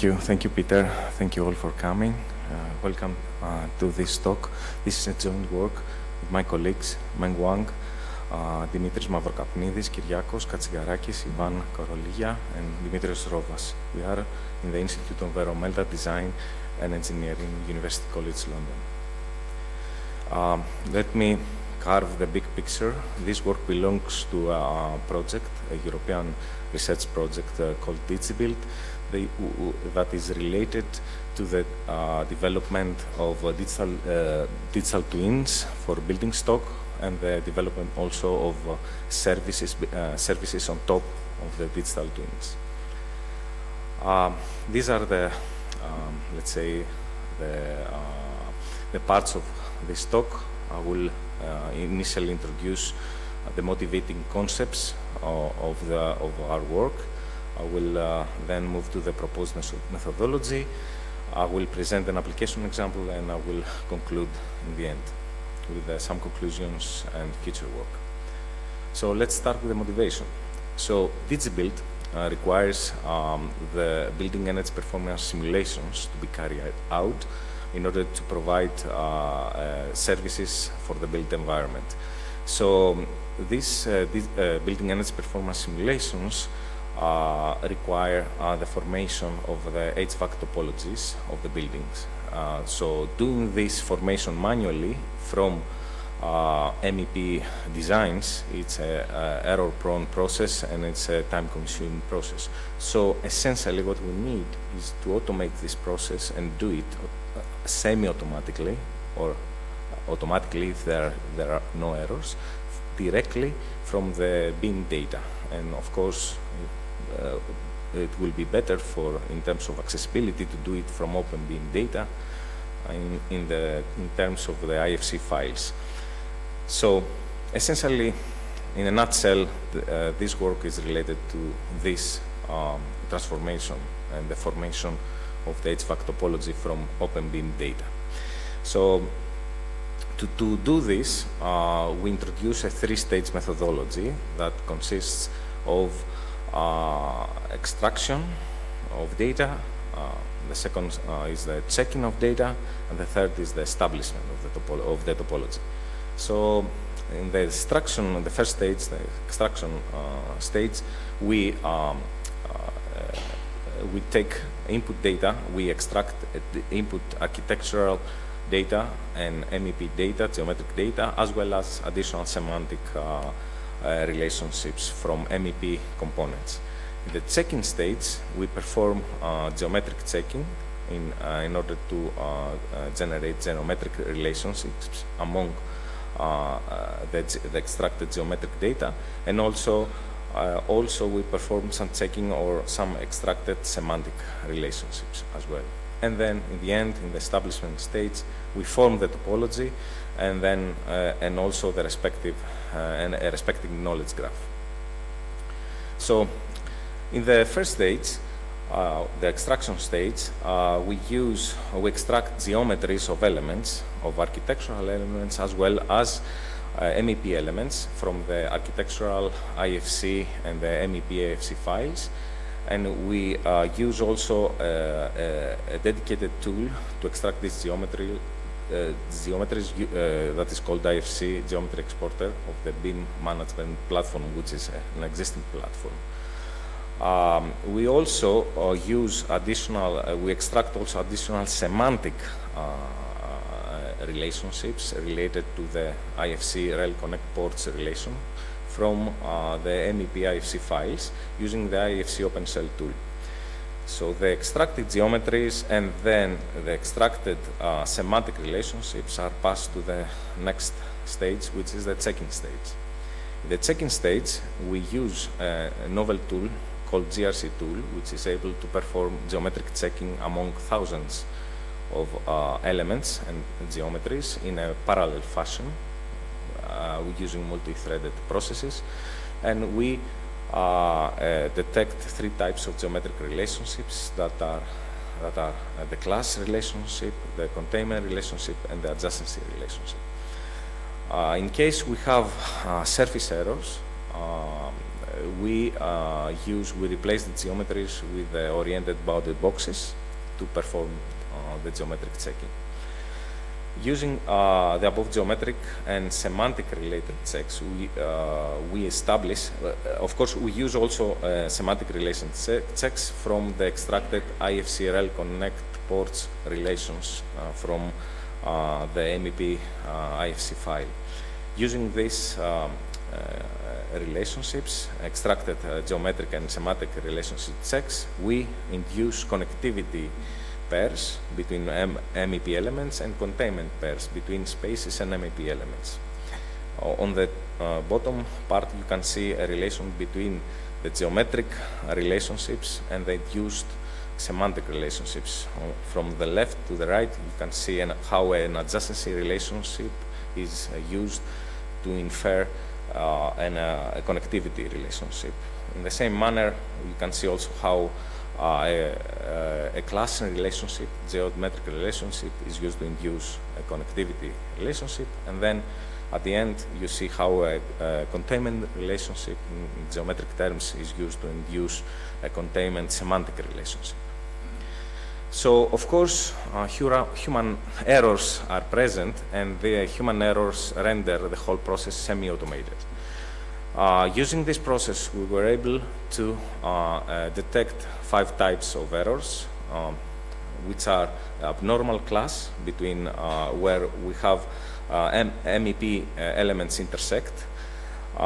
Thank you, Peter. Thank you all for coming. Welcome to this talk. This is a joint work with my colleagues, Meng Wang, Dimitris Mavrokapnidis, Kyriakos Katsigarakis, Ivan Korolija, and Dimitrios Rovas. We are in the Institute of Environmental Design and Engineering, University College London. Let me carve the big picture. This work belongs to a project, a European research project called DigiBuild, that is related to the development of digital twins for building stock and the development also of services on top of the digital twins. These are the, let's say, the parts of this talk. I will initially introduce the motivating concepts of our work. I will then move to the proposed methodology. I will present an application example, and I will conclude in the end with some conclusions and future work. So let's start with the motivation. So DigiBuild requires the building energy performance simulations to be carried out in order to provide services for the built environment. So these building energy performance simulations require the formation of the HVAC topologies of the buildings. So doing this formation manually from MEP designs, it's an error-prone process and it's a time-consuming process. So essentially what we need is to automate this process and do it semi-automatically or automatically if there are no errors, directly from the BIM data. And of course, it will be better in terms of accessibility to do it from open BIM data in terms of the IFC files. So essentially, in a nutshell, this work is related to this transformation and the formation of the HVAC topology from open BIM data. So to do this, we introduce a three-stage methodology that consists of extraction of data, the second is the checking of data, and the third is the establishment of the topology. So in the extraction, the first stage, the extraction stage, we take input data, we extract the input architectural data and MEP data, geometric data, as well as additional semantic relationships from MEP components. In the checking stage, we perform geometric checking in order to generate geometric relationships among the extracted geometric data, and also we perform some checking or some extracted semantic relationships as well. And then in the end, in the establishment stage, we form the topology and then and also the respective knowledge graph. So in the first stage, the extraction stage, we extract geometries of elements, of architectural elements, as well as MEP elements from the architectural IFC and the MEP AFC files. And we use also a dedicated tool to extract this geometries that is called IFC Geometry Exporter of the BIM management platform, which is an existing platform. We also we extract also additional semantic relationships related to the IFC Rail Connect ports relation from the MEP IFC files using the IFC OpenShell tool. So the extracted geometries and then the extracted semantic relationships are passed to the next stage, which is the checking stage. In the checking stage, we use a novel tool called GRC tool, which is able to perform geometric checking among thousands of elements and geometries in a parallel fashion. Using multi-threaded processes, and we detect three types of geometric relationships that are the class relationship, the containment relationship, and the adjacency relationship. In case we have surface errors, we replace the geometries with the oriented bounded boxes to perform the geometric checking. Using the above geometric and semantic related checks, we establish, of course, we use also semantic relation checks from the extracted IFCRL connect ports relations from the MEP IFC file. Using these relationships, extracted geometric and semantic relationship checks, we induce connectivity pairs between MEP elements and containment pairs between spaces and MEP elements. On the bottom part, you can see a relation between the geometric relationships and the induced semantic relationships. From the left to the right, you can see how an adjacency relationship is used to infer a connectivity relationship. In the same manner, you can see also how a class relationship, geometric relationship, is used to induce a connectivity relationship, and then at the end you see how a containment relationship in geometric terms is used to induce a containment semantic relationship. So, of course, human errors are present, and the human errors render the whole process semi-automated. Using this process, we were able to detect 5 types of errors, which are abnormal class between where we have MEP elements intersect.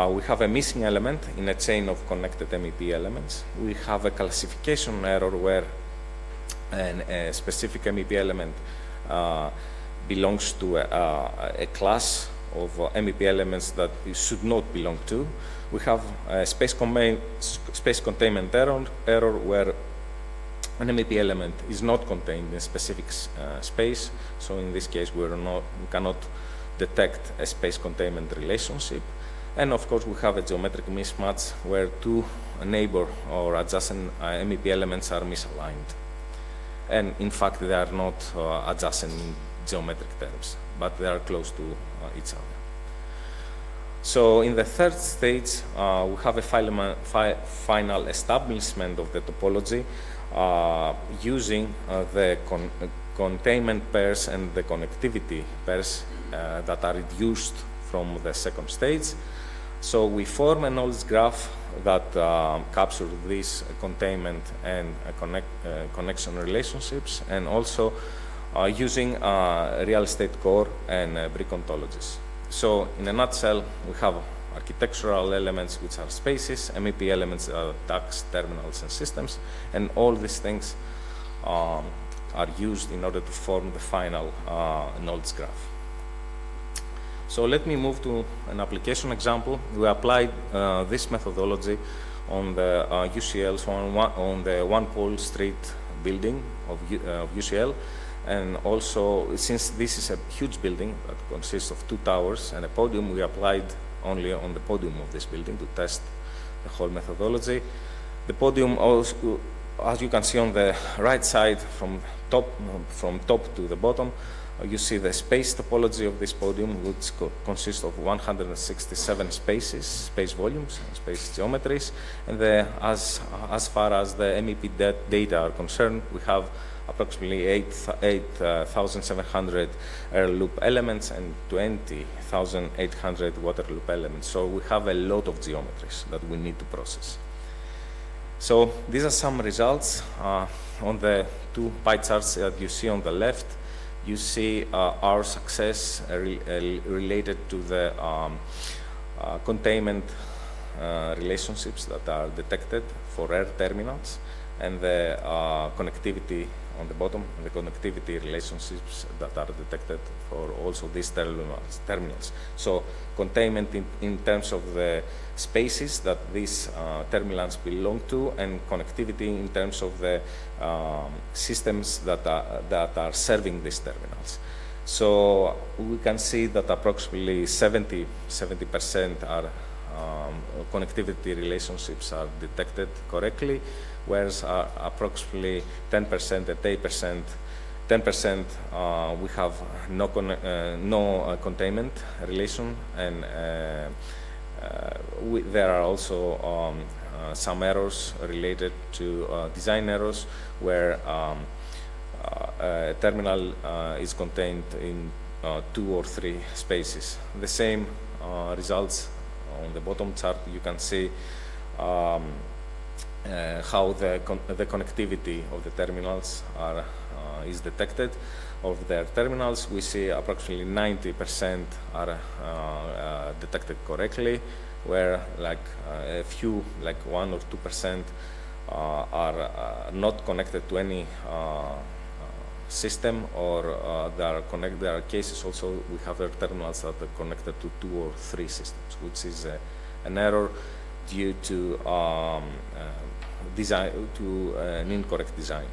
We have a missing element in a chain of connected MEP elements. We have a classification error where a specific MEP element belongs to a class of MEP elements that it should not belong to. We have a space containment error where an MEP element is not contained in a specific space. So in this case, we cannot detect a space containment relationship. And of course, we have a geometric mismatch where 2 neighbor or adjacent MEP elements are misaligned. And in fact, they are not adjacent in geometric terms, but they are close to each other. So in the third stage, we have a final establishment of the topology using the containment pairs and the connectivity pairs that are reduced from the second stage. So we form a knowledge graph that captures these containment and connection relationships, and also using real estate core and brick ontologies. So in a nutshell, we have architectural elements, which are spaces, MEP elements are ducts, terminals, and systems, and all these things are used in order to form the final knowledge graph. So let me move to an application example. We applied this methodology on the UCL's on the One Pole Street building of UCL, and also since this is a huge building that consists of 2 towers and a podium, we applied only on the podium of this building to test the whole methodology. The podium also, as you can see on the right side, from top to the bottom, you see the space topology of this podium, which consists of 167 space volumes, space geometries, and as far as the MEP data are concerned, we have approximately 8,700 air loop elements and 20,800 water loop elements. So we have a lot of geometries that we need to process. So these are some results. On the 2 pie charts that you see on the left, you see our success related to the containment relationships that are detected for air terminals, and the connectivity on the bottom, the connectivity relationships that are detected for also these terminals. So containment in terms of the spaces that these terminals belong to, and connectivity in terms of the systems that are serving these terminals. So we can see that approximately 70% are connectivity relationships are detected correctly, whereas approximately 10% and 10% we have no containment relation, and there are also some errors related to design errors where a terminal is contained in 2 or 3 spaces. The same results on the bottom chart. You can see how the connectivity of the terminals is detected. Of their terminals, we see approximately 90% are detected correctly, where like a few, like 1 or 2%, are not connected to any system, or there are cases also we have terminals that are connected to 2 or 3 systems, which is an error due to an incorrect design.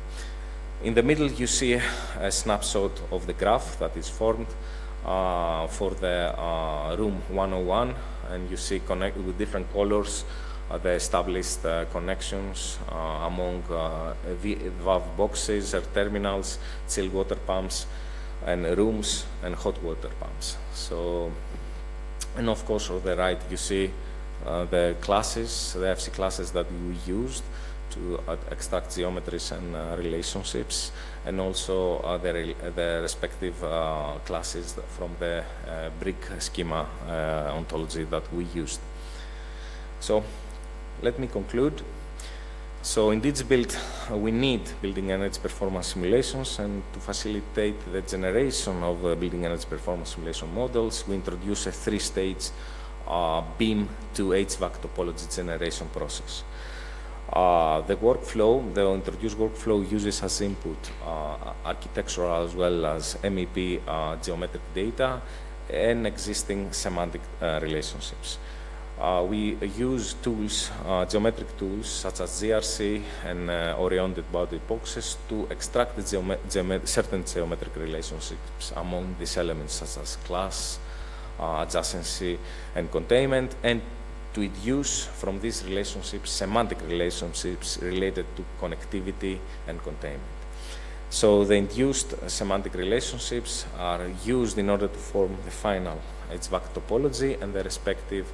In the middle, you see a snapshot of the graph that is formed for the room 101, and you see with different colors the established connections among valve boxes, air terminals, chilled water pumps, and rooms and hot water pumps. So, and of course, on the right, you see the classes, the FC classes that we used to extract geometries and relationships, and also the respective classes from the brick schema ontology that we used. So let me conclude. So in DigiBuild, we need building energy performance simulations, and to facilitate the generation of building energy performance simulation models, we introduce a 3-stage BIM to HVAC topology generation process. The introduced workflow uses as input architectural as well as MEP geometric data and existing semantic relationships. We use tools, geometric tools such as GRC and oriented bounded boxes to extract the certain geometric relationships among these elements, such as class, adjacency, and containment, and to deduce from these relationships semantic relationships related to connectivity and containment. So the induced semantic relationships are used in order to form the final HVAC topology and the respective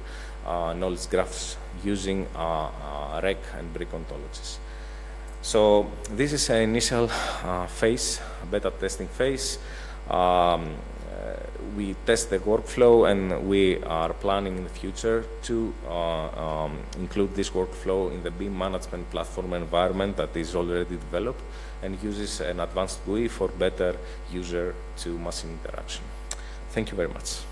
knowledge graphs using REC and brick ontologies. So this is an initial phase, beta testing phase. We test the workflow, and we are planning in the future to include this workflow in the BIM management platform environment that is already developed and uses an advanced GUI for better user to machine interaction. Thank you very much.